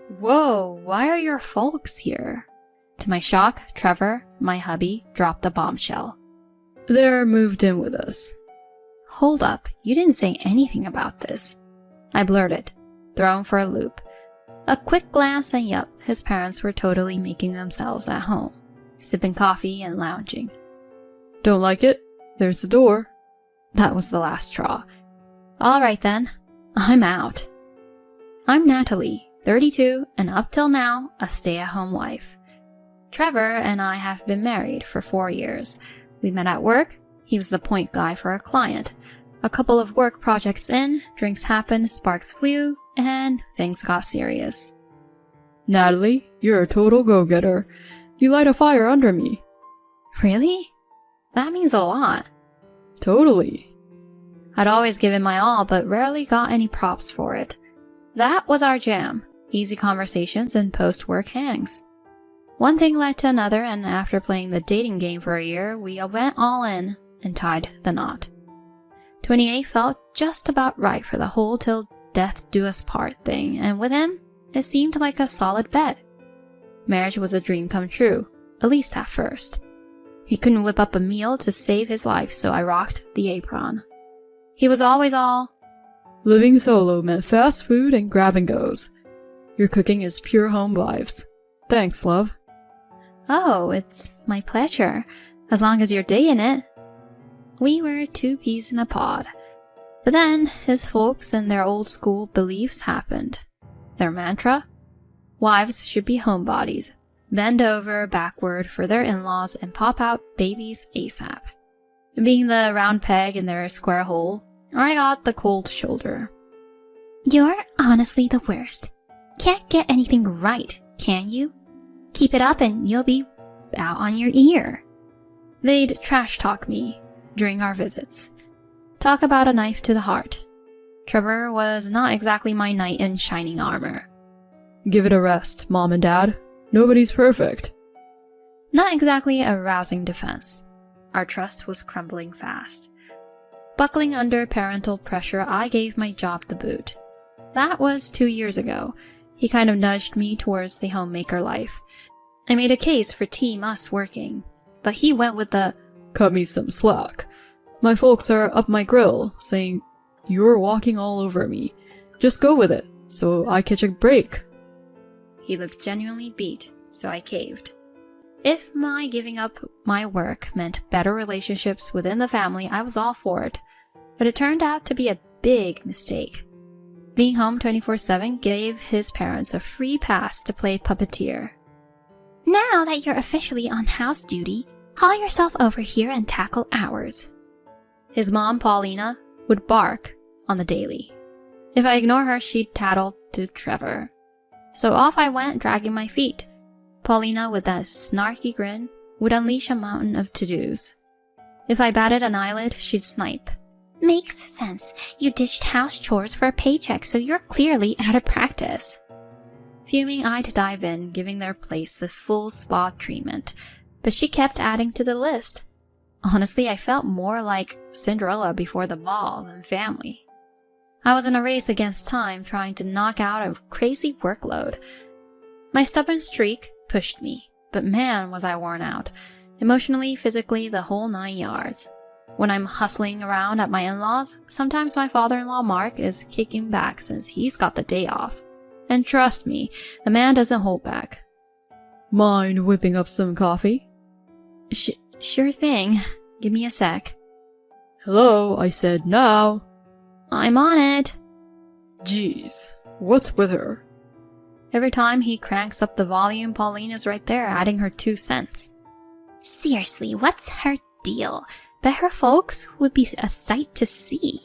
Whoa, why are your folks here? To my shock, Trevor, my hubby, dropped a bombshell. They're moved in with us. Hold up, you didn't say anything about this. I blurted, thrown for a loop. A quick glance and yup, his parents were totally making themselves at home, sipping coffee and lounging. Don't like it? There's the door. That was the last straw. Alright then, I'm out. I'm Natalie, 32, and up till now, a stay-at-home wife. Trevor and I have been married for 4 years. We met at work. He was the point guy for a client. A couple of work projects in, drinks happened, sparks flew, and things got serious. Natalie, you're a total go-getter. You light a fire under me. Really? That means a lot. Totally. I'd always given my all, but rarely got any props for it. That was our jam. Easy conversations and post-work hangs. One thing led to another, and after playing the dating game for a year, we went all in and tied the knot. 28 felt just about right for the whole till death do us part thing, and with him, it seemed like a solid bet. Marriage was a dream come true, at least at first. He couldn't whip up a meal to save his life, so I rocked the apron. He was always all, living solo meant fast food and grab-and-goes. Your cooking is pure home vibes. Thanks, love. Oh, it's my pleasure, as long as you're digging it. We were 2 peas in a pod. But then, his folks and their old school beliefs happened. Their mantra? Wives should be homebodies, bend over backward for their in-laws and pop out babies ASAP. Being the round peg in their square hole, I got the cold shoulder. You're honestly the worst. Can't get anything right, can you? Keep it up and you'll be out on your ear. They'd trash talk me during our visits. Talk about a knife to the heart. Trevor was not exactly my knight in shining armor. Give it a rest, Mom and Dad. Nobody's perfect. Not exactly a rousing defense. Our trust was crumbling fast. Buckling under parental pressure, I gave my job the boot. That was 2 years ago. He kind of nudged me towards the homemaker life. I made a case for Team Us working, but he went with the cut me some slack. My folks are up my grill, saying, you're walking all over me. Just go with it, so I catch a break. He looked genuinely beat, so I caved. If my giving up my work meant better relationships within the family, I was all for it. But it turned out to be a big mistake. Being home 24/7 gave his parents a free pass to play puppeteer. Now that you're officially on house duty, haul yourself over here and tackle ours. His mom, Paulina, would bark on the daily. If I ignore her, she'd tattle to Trevor. So off I went, dragging my feet. Paulina, with that snarky grin, would unleash a mountain of to-dos. If I batted an eyelid, she'd snipe. Makes sense. You ditched house chores for a paycheck, so you're clearly out of practice. Fuming, I'd dive in, giving their place the full spa treatment, but she kept adding to the list. Honestly, I felt more like Cinderella before the ball than family. I was in a race against time, trying to knock out a crazy workload. My stubborn streak pushed me, but man was I worn out. Emotionally, physically, the whole 9 yards. When I'm hustling around at my in-laws, sometimes my father-in-law Mark is kicking back since he's got the day off. And trust me, the man doesn't hold back. Mind whipping up some coffee? Sure thing. Give me a sec. Hello, I said now. I'm on it. Jeez, what's with her? Every time he cranks up the volume, Paulina's right there, adding her 2 cents. Seriously, what's her deal? Bet her folks would be a sight to see.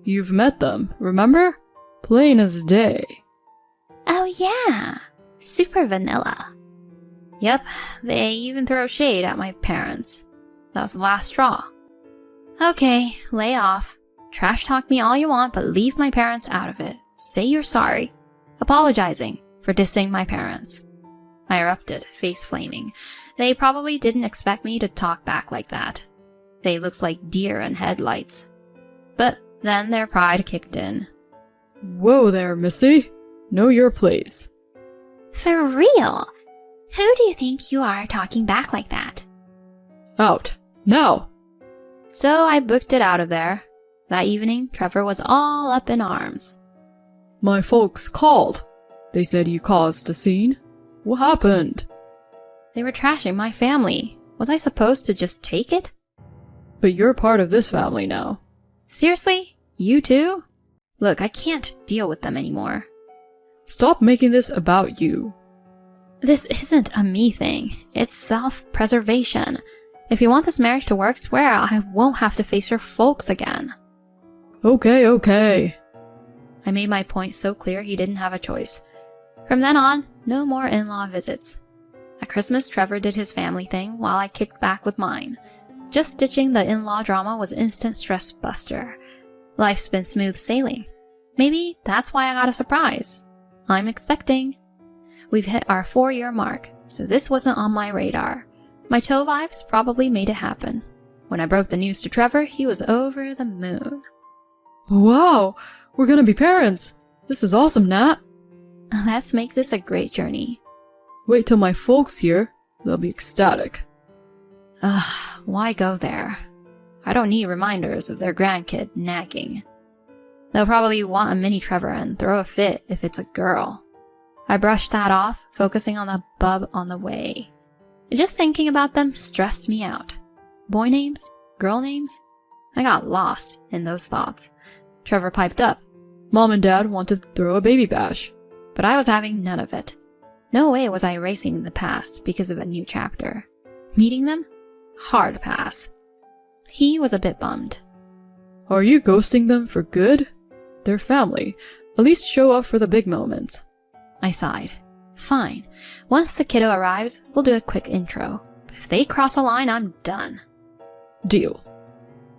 You've met them, remember? Plain as day. Oh yeah, super vanilla. Yep, they even throw shade at my parents. That was the last straw. Okay, lay off. Trash talk me all you want, but leave my parents out of it. Say you're sorry. Apologizing for dissing my parents. I erupted, face flaming. They probably didn't expect me to talk back like that. They looked like deer in headlights. But then their pride kicked in. Whoa there, Missy. Know your place. For real? Who do you think you are talking back like that? Out. Now! So I booked it out of there. That evening, Trevor was all up in arms. My folks called. They said you caused a scene. What happened? They were trashing my family. Was I supposed to just take it? But you're part of this family now. Seriously? You too? Look, I can't deal with them anymore. Stop making this about you. This isn't a me thing. It's self-preservation. If you want this marriage to work, swear I won't have to face your folks again. Okay. I made my point so clear he didn't have a choice. From then on, no more in-law visits. At Christmas, Trevor did his family thing while I kicked back with mine. Just ditching the in-law drama was instant stress buster. Life's been smooth sailing. Maybe that's why I got a surprise. I'm expecting. We've hit our 4-year mark, so this wasn't on my radar. My chill vibes probably made it happen. When I broke the news to Trevor, he was over the moon. Wow, we're gonna be parents. This is awesome, Nat. Let's make this a great journey. Wait till my folks hear. They'll be ecstatic. Ugh, why go there? I don't need reminders of their grandkid nagging. They'll probably want a mini Trevor and throw a fit if it's a girl. I brushed that off, focusing on the bub on the way. Just thinking about them stressed me out. Boy names? Girl names? I got lost in those thoughts. Trevor piped up. Mom and Dad want to throw a baby bash. But I was having none of it. No way was I erasing the past because of a new chapter. Meeting them? Hard pass. He was a bit bummed. Are you ghosting them for good? They're family. At least show up for the big moments. I sighed. Fine. Once the kiddo arrives, we'll do a quick intro. If they cross a line, I'm done. Deal.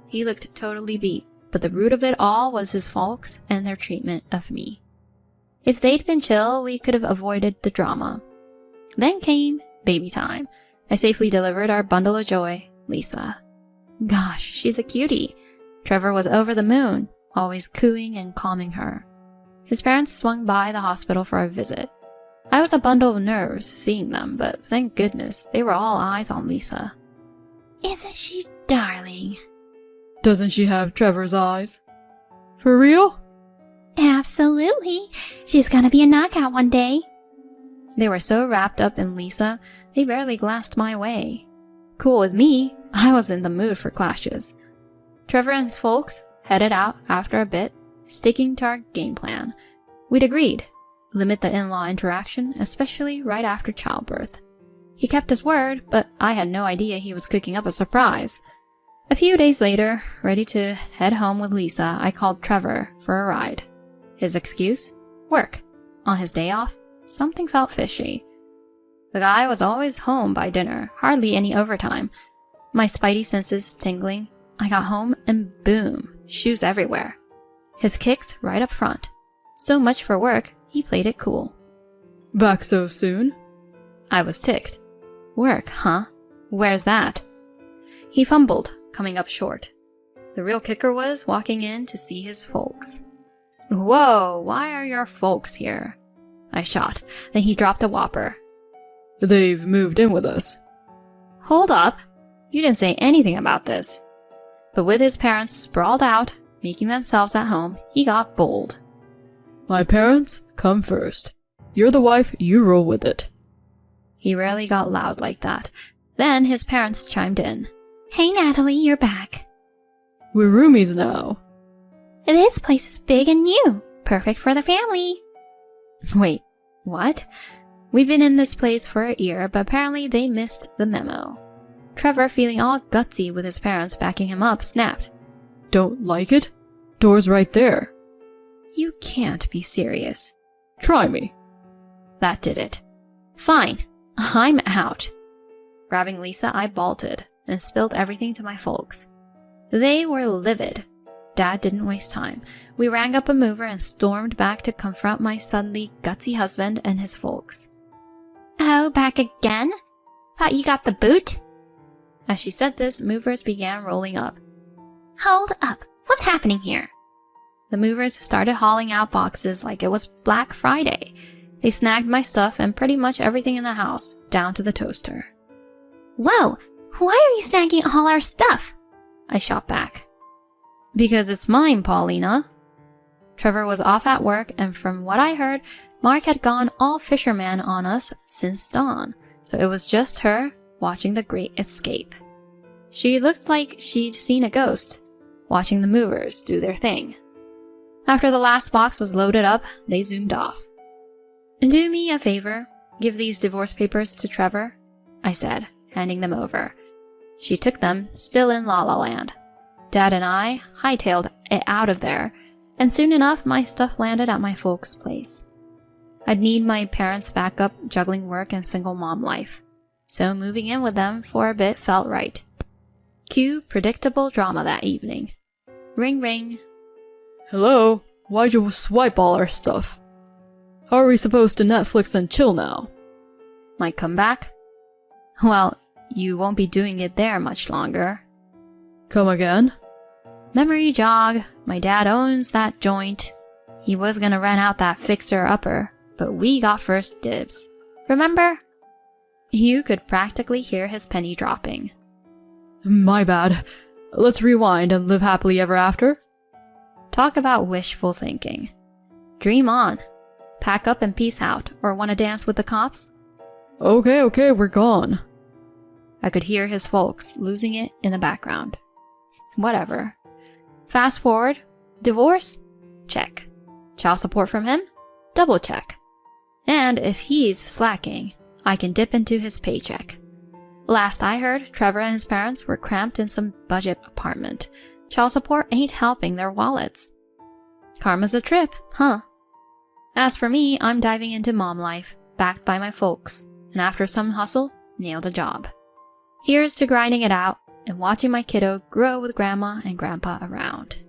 He looked totally beat, but the root of it all was his folks and their treatment of me. If they'd been chill, we could have avoided the drama. Then came baby time. I safely delivered our bundle of joy, Lisa. Gosh, she's a cutie. Trevor was over the moon, always cooing and calming her. His parents swung by the hospital for a visit. I was a bundle of nerves seeing them, but thank goodness they were all eyes on Lisa. Isn't she darling? Doesn't she have Trevor's eyes? For real? Absolutely. She's gonna be a knockout one day. They were so wrapped up in Lisa, they barely glanced my way. Cool with me, I was in the mood for clashes. Trevor and his folks headed out after a bit, sticking to our game plan. We'd agreed. Limit the in-law interaction, especially right after childbirth. He kept his word, but I had no idea he was cooking up a surprise. A few days later, ready to head home with Lisa, I called Trevor for a ride. His excuse? Work. On his day off, something felt fishy. The guy was always home by dinner, hardly any overtime. My spidey senses tingling, I got home and boom, shoes everywhere. His kicks right up front. So much for work, he played it cool. Back so soon? I was ticked. Work, huh? Where's that? He fumbled, coming up short. The real kicker was walking in to see his folks. Whoa, why are your folks here? I shot. Then he dropped a whopper. They've moved in with us. Hold up. You didn't say anything about this. But with his parents sprawled out, making themselves at home, he got bold. My parents come first. You're the wife, you roll with it. He rarely got loud like that. Then his parents chimed in. Hey Natalie, you're back. We're roomies now. This place is big and new. Perfect for the family. Wait, what? We've been in this place for a year, but apparently they missed the memo. Trevor, feeling all gutsy with his parents backing him up, snapped. Don't like it? Door's right there. You can't be serious. Try me. That did it. Fine. I'm out. Grabbing Lisa, I bolted and spilled everything to my folks. They were livid. Dad didn't waste time. We rang up a mover and stormed back to confront my suddenly gutsy husband and his folks. Oh, back again? Thought you got the boot? As she said this, movers began rolling up. Hold up. What's happening here? The movers started hauling out boxes like it was Black Friday. They snagged my stuff and pretty much everything in the house, down to the toaster. Whoa! Why are you snagging all our stuff? I shot back. Because it's mine, Paulina. Trevor was off at work, and from what I heard, Mark had gone all fisherman on us since dawn, so it was just her watching the great escape. She looked like she'd seen a ghost, watching the movers do their thing. After the last box was loaded up, they zoomed off. Do me a favor, give these divorce papers to Trevor, I said, handing them over. She took them, still in La La Land. Dad and I hightailed it out of there, and soon enough my stuff landed at my folks' place. I'd need my parents' backup juggling work and single mom life, so moving in with them for a bit felt right. Cue predictable drama that evening. Ring ring. Hello? Why'd you swipe all our stuff? How are we supposed to Netflix and chill now? Might come back? Well, you won't be doing it there much longer. Come again? Memory jog. My dad owns that joint. He was gonna rent out that fixer-upper, but we got first dibs. Remember? You could practically hear his penny dropping. My bad. Let's rewind and live happily ever after? Talk about wishful thinking. Dream on. Pack up and peace out, or wanna dance with the cops? Okay, we're gone. I could hear his folks losing it in the background. Whatever. Fast forward. Divorce? Check. Child support from him? Double check. And if he's slacking, I can dip into his paycheck. Last I heard, Trevor and his parents were cramped in some budget apartment. Child support ain't helping their wallets. Karma's a trip, huh? As for me, I'm diving into mom life, backed by my folks, and after some hustle, nailed a job. Here's to grinding it out and watching my kiddo grow with grandma and grandpa around.